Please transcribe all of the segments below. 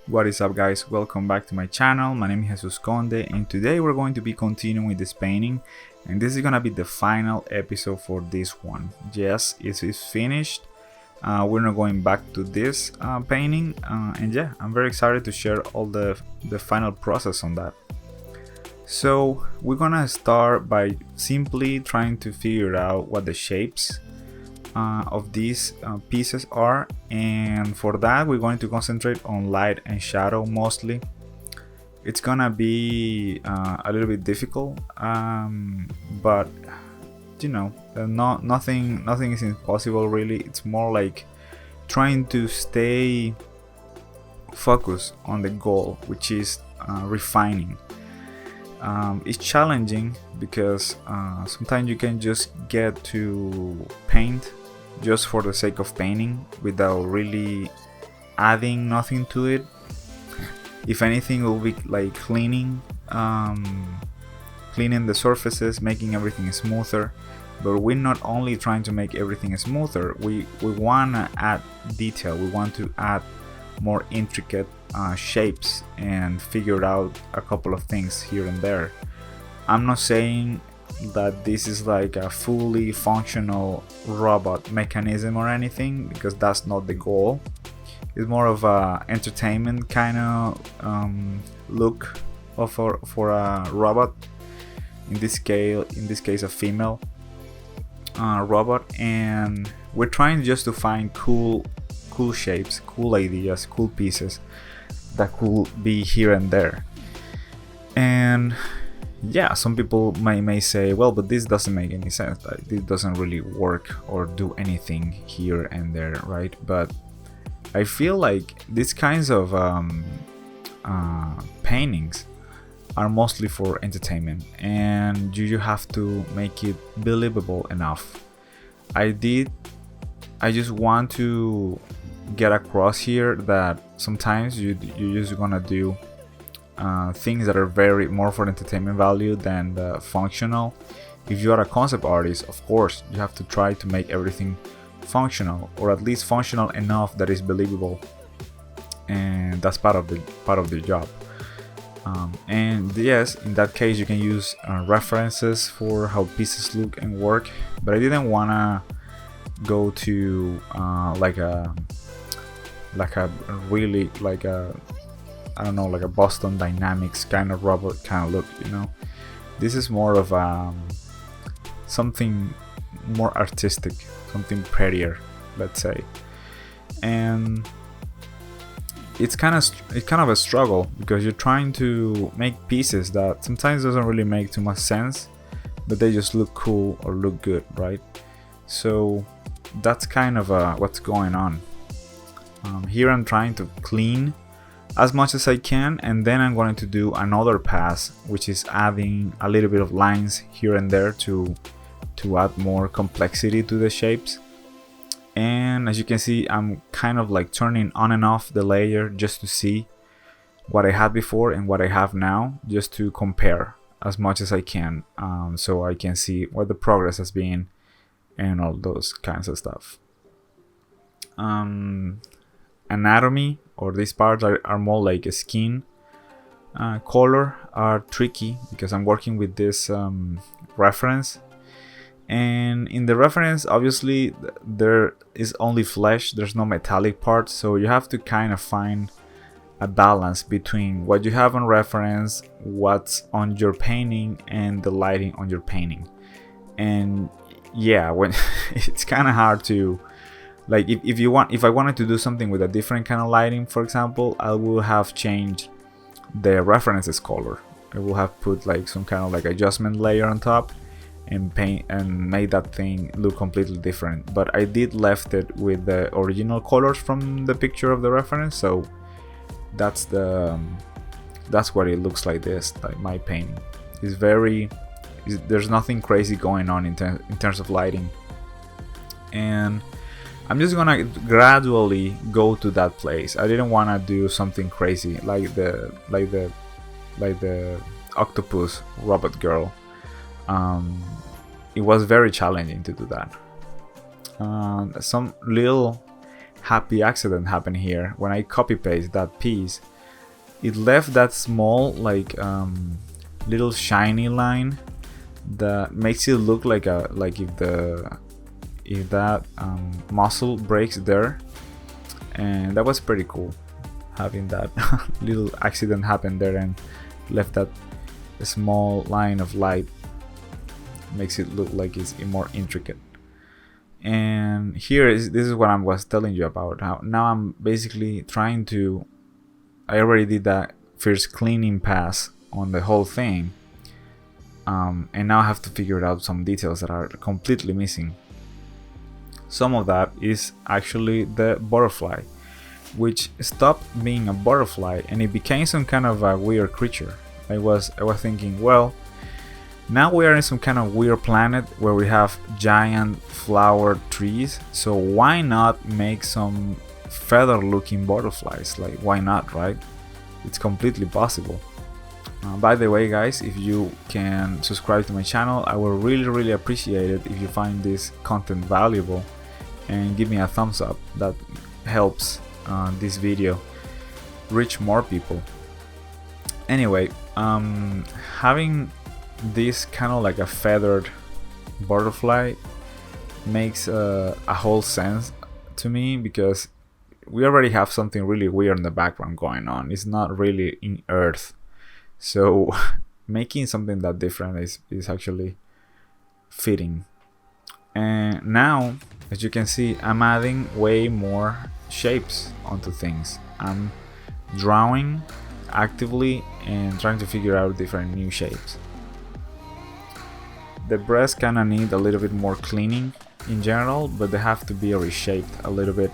What is up, guys? Welcome back to my channel. My name is Jesus Conde, and today we're going to be continuing with this painting, and this is gonna be the final episode for this one. Yes, it is finished. We're not going back to this painting, and yeah, I'm very excited to share all the final process on that. So we're gonna start by simply trying to figure out what the shapes of these pieces are, and for that we're going to concentrate on light and shadow mostly. It's gonna be a little bit difficult, but you know, nothing is impossible really. It's more like trying to stay focused on the goal, which is refining. It's challenging because sometimes you can just get to paint just for the sake of painting without really adding nothing to it. If anything, it will be like cleaning the surfaces, making everything smoother. But we're not only trying to make everything smoother, we want to add detail, we want to add more intricate shapes and figure out a couple of things here and there. I'm not saying that this is like a fully functional robot mechanism or anything, because that's not the goal. It's more of a entertainment kind of look for a robot. In this case, a female robot, and we're trying just to find cool shapes, cool ideas, cool pieces that could be here and there. And yeah, some people may say, well, but this doesn't make any sense, like this doesn't really work or do anything here and there, right? But I feel like these kinds of paintings are mostly for entertainment, and you have to make it believable enough. I just want to get across here that sometimes you're just gonna do things that are very more for entertainment value than the functional. If you are a concept artist, of course you have to try to make everything functional, or at least functional enough that is believable, and that's part of the job. And yes, in that case you can use references for how pieces look and work, but I didn't wanna go to like a really like a, I don't know, like a Boston Dynamics kind of robot kind of look, you know. This is more of something more artistic, something prettier, let's say. And it's kind of a struggle, because you're trying to make pieces that sometimes doesn't really make too much sense, but they just look cool or look good, right? So that's kind of what's going on. Here I'm trying to clean as much as I can, and then I'm going to do another pass, which is adding a little bit of lines here and there to add more complexity to the shapes. And as you can see, I'm kind of like turning on and off the layer just to see what I had before and what I have now, just to compare as much as I can, so I can see what the progress has been and all those kinds of stuff. Anatomy, or these parts are more like a skin color, are tricky because I'm working with this reference, and in the reference obviously there is only flesh, there's no metallic parts, so you have to kind of find a balance between what you have on reference, what's on your painting, and the lighting on your painting. And yeah, when it's kind of hard to, like, if I wanted to do something with a different kind of lighting, for example, I will have changed the references color. I will have put like some kind of like adjustment layer on top and paint and made that thing look completely different. But I did left it with the original colors from the picture of the reference, so that's what it looks like. This, like, my painting is there's nothing crazy going on in terms of lighting, and I'm just gonna gradually go to that place. I didn't want to do something crazy like the octopus robot girl. It was very challenging to do that. Some little happy accident happened here when I copy paste that piece. it left that small like little shiny line that makes it look like if that muscle breaks there, and that was pretty cool, having that little accident happen there and left that small line of light. Makes it look like it's more intricate. And this is what I was telling you about. Now I'm basically trying to, I already did that first cleaning pass on the whole thing, and now I have to figure out some details that are completely missing. Some of that is actually the butterfly, which stopped being a butterfly and it became some kind of a weird creature. I was thinking, well, now we are in some kind of weird planet where we have giant flower trees, so why not make some feather looking butterflies? Like, why not, right? It's completely possible. By the way, guys, if you can subscribe to my channel, I will really appreciate it if you find this content valuable, and give me a thumbs up. That helps this video reach more people. Anyway, having this kind of like a feathered butterfly makes a whole sense to me, because we already have something really weird in the background going on. It's not really in Earth, so making something that different is actually fitting. And now, as you can see, I'm adding way more shapes onto things. I'm drawing actively and trying to figure out different new shapes. The breasts kind of need a little bit more cleaning in general, but they have to be reshaped a little bit.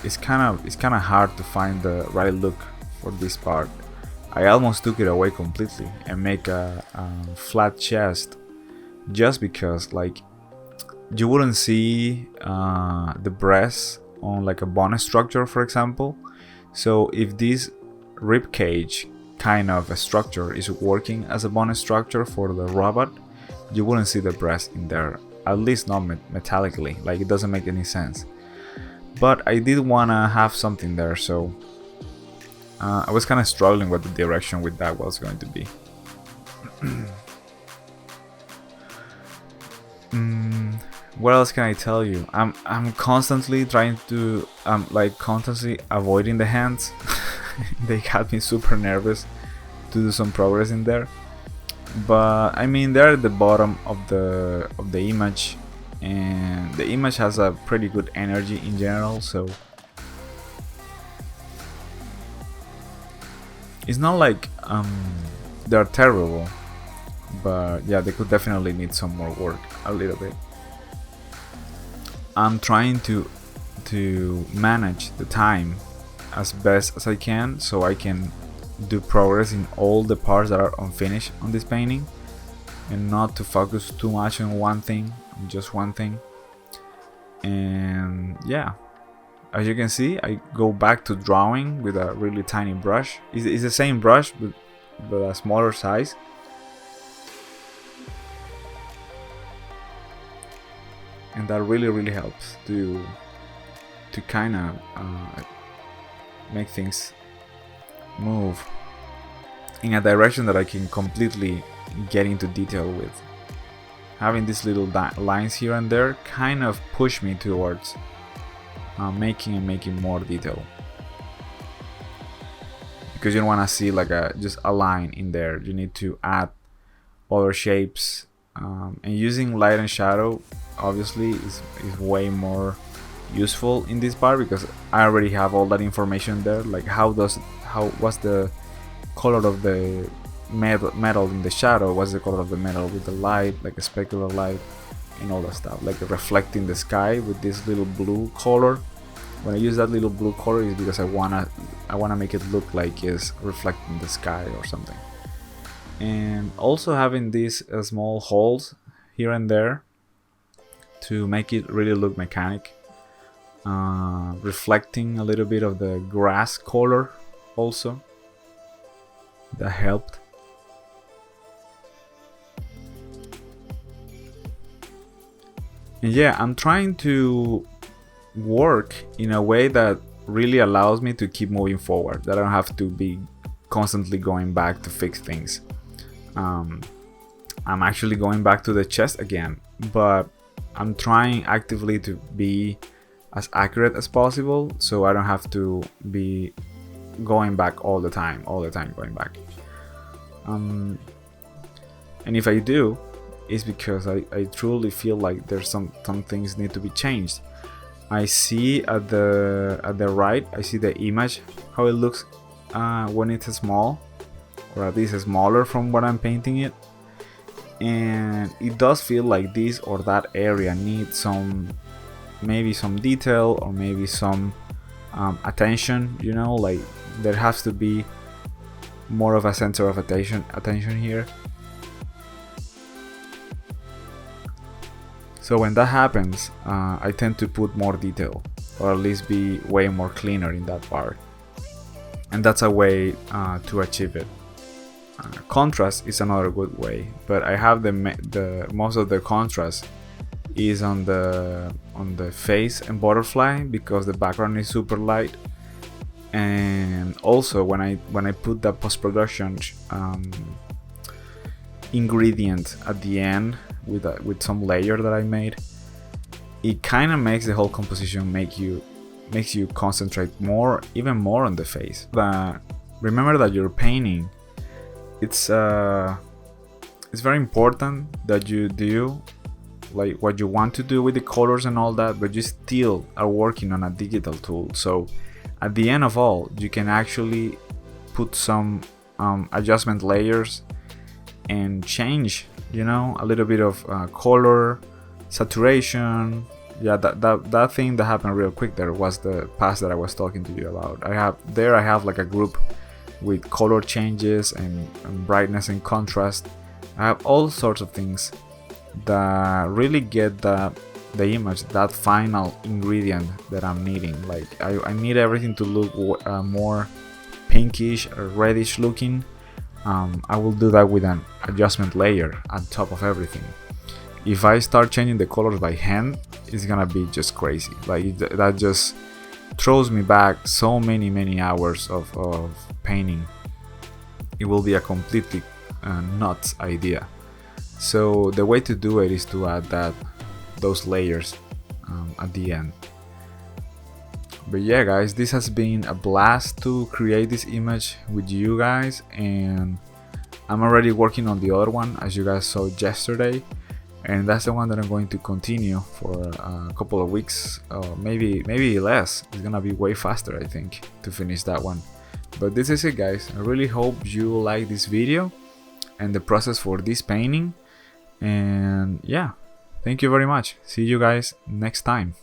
It's kind of hard to find the right look for this part. I almost took it away completely and make a flat chest, just because like you wouldn't see the breasts on like a bone structure, for example. So if this rib cage kind of a structure is working as a bone structure for the robot, you wouldn't see the breast in there, at least not metallically. Like, it doesn't make any sense. But I did want to have something there, so I was kind of struggling with the direction with that was going to be. What else can I tell you? I'm constantly trying to constantly avoiding the hands. They got me super nervous to do some progress in there. But I mean, they're at the bottom of the image, and the image has a pretty good energy in general, so it's not like they're terrible, but yeah, they could definitely need some more work, a little bit. I'm trying to manage the time as best as I can, so I can do progress in all the parts that are unfinished on this painting, and not to focus too much on one thing, just one thing. And yeah, as you can see, I go back to drawing with a really tiny brush. It's the same brush, but a smaller size. And that really helps to kind of make things move in a direction that I can completely get into detail with. Having these little lines here and there kind of push me towards making more detail, because you don't want to see like just a line in there. You need to add other shapes, and using light and shadow obviously is way more useful in this part, because I already have all that information there, like what's the color of the metal in the shadow, what's the color of the metal with the light, like a specular light, and all that stuff, like reflecting the sky with this little blue color. When I use that little blue color is because I wanna make it look like it's reflecting the sky or something. And also having these small holes here and there to make it really look mechanic, reflecting a little bit of the grass color also, that helped. And yeah, I'm trying to work in a way that really allows me to keep moving forward, that I don't have to be constantly going back to fix things. I'm actually going back to the chest again, but I'm trying actively to be as accurate as possible, so I don't have to be going back all the time going back. And if I do, it's because I truly feel like there's some things need to be changed. I see at the right, I see the image, how it looks when it's small, or at least smaller from what I'm painting it, and it does feel like this or that area needs maybe some detail, or maybe some attention, you know, like there has to be more of a center of attention here. So when that happens, I tend to put more detail, or at least be way more cleaner in that part, and that's a way to achieve it. Contrast is another good way, but I have the most of the contrast is on the face and butterfly, because the background is super light. And also when I put the post-production ingredient at the end with some layer that I made, it kind of makes the whole composition makes you concentrate even more on the face. But remember that you're painting, it's very important that you do like what you want to do with the colors and all that, but you still are working on a digital tool. So at the end of all, you can actually put some adjustment layers and change, you know, a little bit of color, saturation. Yeah, that thing that happened real quick there was the pass that I was talking to you about. I have like a group with color changes and brightness and contrast. I have all sorts of things that really get the image, that final ingredient that I'm needing. Like I need everything to look more pinkish or reddish looking. I will do that with an adjustment layer on top of everything. If I start changing the colors by hand, it's gonna be just crazy. Like that just throws me back so many hours of painting. It will be a completely nuts idea. So the way to do it is to add those layers at the end. But yeah guys, this has been a blast to create this image with you guys, and I'm already working on the other one, as you guys saw yesterday, and that's the one that I'm going to continue for a couple of weeks, maybe less. It's gonna be way faster, I think, to finish that one. But this is it guys. I really hope you like this video and the process for this painting, and yeah, thank you very much. See you guys next time.